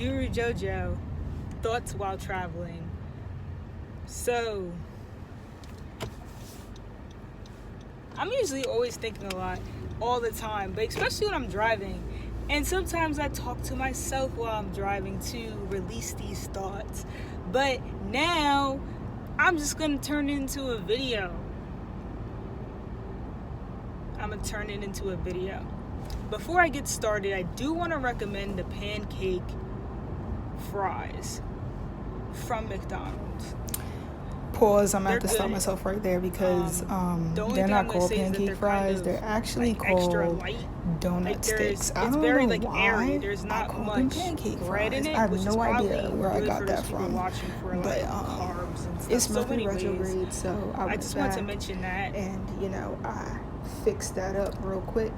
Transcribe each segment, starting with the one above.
Guru Jojo, thoughts while traveling. So, I'm usually always thinking a lot, all the time, but especially when I'm driving. And sometimes I talk to myself while I'm driving to release these thoughts. But now, I'm just going to turn it into a video. Before I get started, I do want to recommend the pancake fries from McDonald's. Pause. I'm going to They're have to stop good. myself right there because The only they're thing not I'm gonna called say is that pancake they're fries. kind of, They're actually like, extra called light. donut Like, sticks. I it's don't very know like why airy. There's I not call them much pancake bread fries. in it, I have which is no idea probably where I good got for that those people from. watching for But like carbs and stuff. it's So Mercury anyways, retrograde, so I I went just wanted to back mention that. and I fixed that up real quick.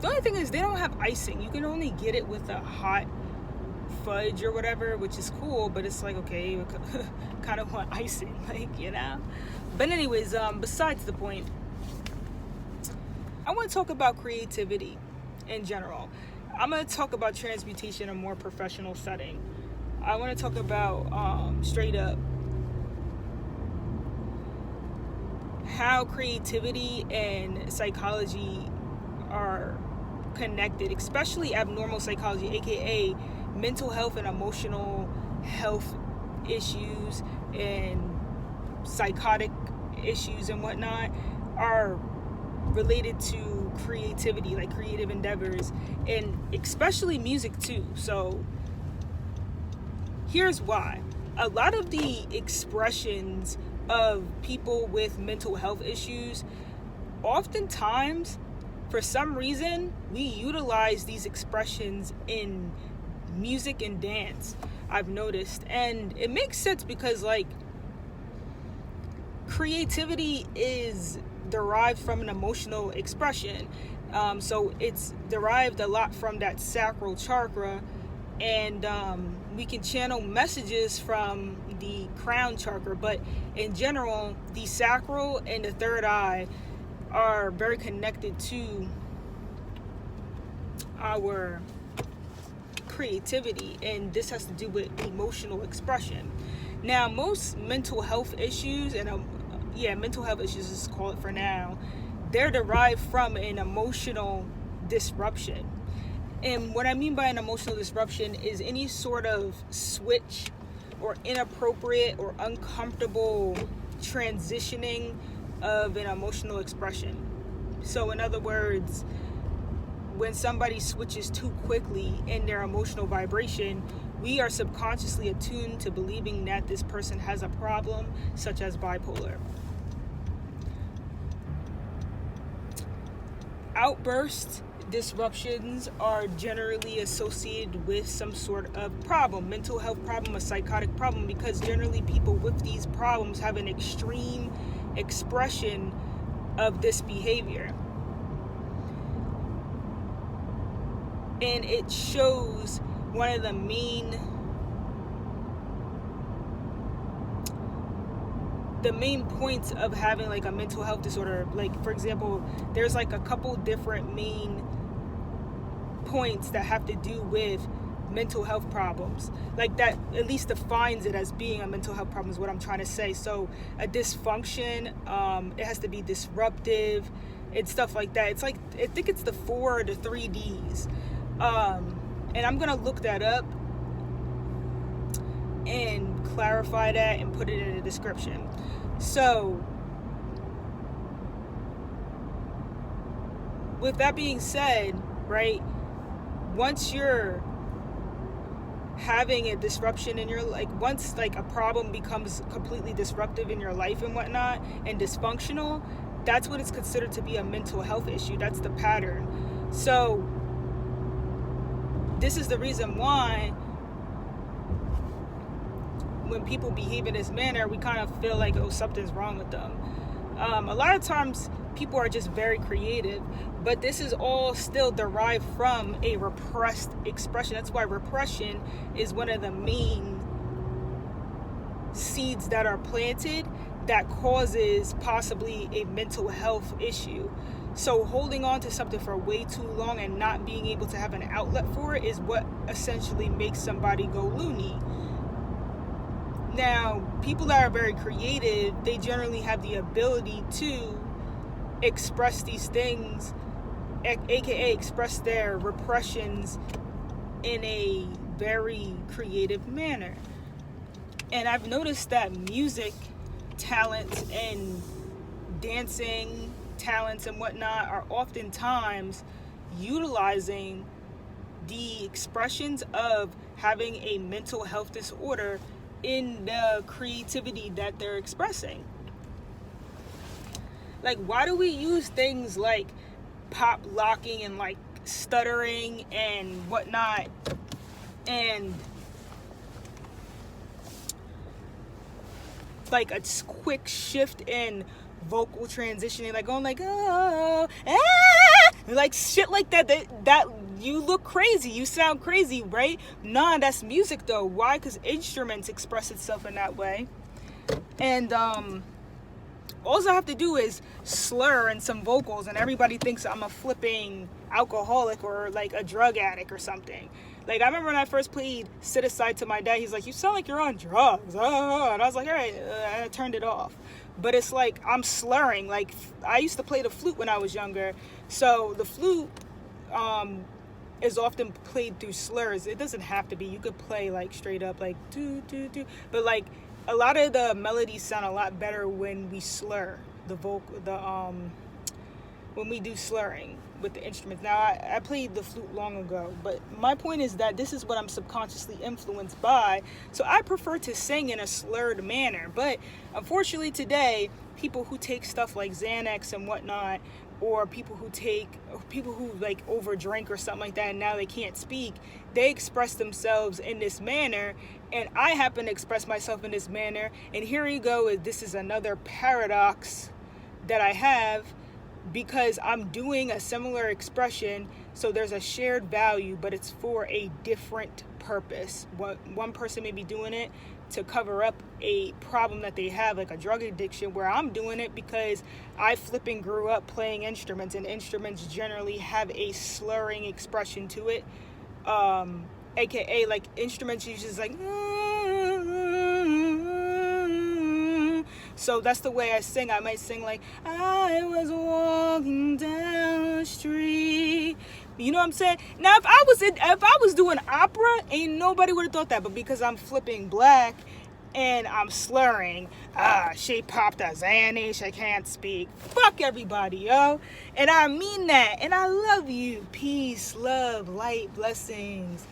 The only thing is they don't have icing. You can only get it with a hot fudge or whatever, which is cool, but it's like, okay, we kind of want icing, But anyways, besides the point, I want to talk about creativity in general. I'm going to talk about transmutation in a more professional setting. I want to talk about straight up how creativity and psychology are connected, especially abnormal psychology, aka mental health and emotional health issues and psychotic issues and whatnot are related to creativity, like creative endeavors, and especially music too. So here's why. A lot of the expressions of people with mental health issues, oftentimes, for some reason, we utilize these expressions in music and dance, I've noticed. And it makes sense because, like, creativity is derived from an emotional expression. So it's derived a lot from that sacral chakra. And we can channel messages from the crown chakra. But in general, the sacral and the third eye are very connected to our creativity, and this has to do with emotional expression. Now, most mental health issues, mental health issues, let's call it for now, they're derived from an emotional disruption. And what I mean by an emotional disruption is any sort of switch or inappropriate or uncomfortable transitioning of an emotional expression. So in other words, when somebody switches too quickly in their emotional vibration, we are subconsciously attuned to believing that this person has a problem, such as bipolar. Outburst disruptions are generally associated with some sort of problem, mental health problem, a psychotic problem, because generally people with these problems have an extreme expression of this behavior. And it shows one of the main points of having like a mental health disorder. Like, for example, there's like a couple different main points that have to do with mental health problems, like that at least defines it as being a mental health problem is what I'm trying to say. So a dysfunction, it has to be disruptive and stuff like that. It's like, I think it's the 4 or the 3 Ds, and I'm gonna look that up and clarify that and put it in the description. So with that being said, right, once you're having a disruption in your, like, once like a problem becomes completely disruptive in your life and whatnot and dysfunctional, that's what it's considered to be a mental health issue. That's the pattern. So this is the reason why when people behave in this manner, we kind of feel like, oh, something's wrong with them. A lot of times people are just very creative, but this is all still derived from a repressed expression. That's why repression is one of the main seeds that are planted that causes possibly a mental health issue. So holding on to something for way too long and not being able to have an outlet for it is what essentially makes somebody go loony. Now, people that are very creative, they generally have the ability to express these things, aka express their repressions in a very creative manner. And I've noticed that music talents and dancing talents and whatnot are oftentimes utilizing the expressions of having a mental health disorder in the creativity that they're expressing. Like, why do we use things like pop locking and like stuttering and whatnot, and like a quick shift in vocal transitioning, like going like, oh, like shit like that you look crazy, you sound crazy, right? Nah, that's music though. Why? Because instruments express itself in that way. And all I have to do is slur in some vocals and everybody thinks I'm a flipping alcoholic or like a drug addict or something. Like, I remember when I first played Sit Aside to my dad, he's like, you sound like you're on drugs. And I was like, all right, and I turned it off. But it's like I'm slurring. Like, I used to play the flute when I was younger. So the flute is often played through slurs. It doesn't have to be. You could play like straight up like do do do. But like a lot of the melodies sound a lot better when we slur the vocal, when we do slurring with the instruments. Now, I played the flute long ago, but my point is that this is what I'm subconsciously influenced by, so I prefer to sing in a slurred manner. But unfortunately today, people who take stuff like Xanax and whatnot, or people who like overdrink or something like that and now they can't speak, they express themselves in this manner, and I happen to express myself in this manner, and here you go, this is another paradox that I have, because I'm doing a similar expression, so there's a shared value, but it's for a different purpose. One person may be doing it to cover up a problem that they have, like a drug addiction, where I'm doing it because I flipping grew up playing instruments, and instruments generally have a slurring expression to it, aka like instruments usually like, so that's the way I sing. I might sing like, I was walking down the street. You know what I'm saying? Now, if I was doing opera, ain't nobody would have thought that. But because I'm flipping black and I'm slurring, she popped a Xanax, I can't speak. Fuck everybody, yo. And I mean that. And I love you. Peace, love, light, blessings.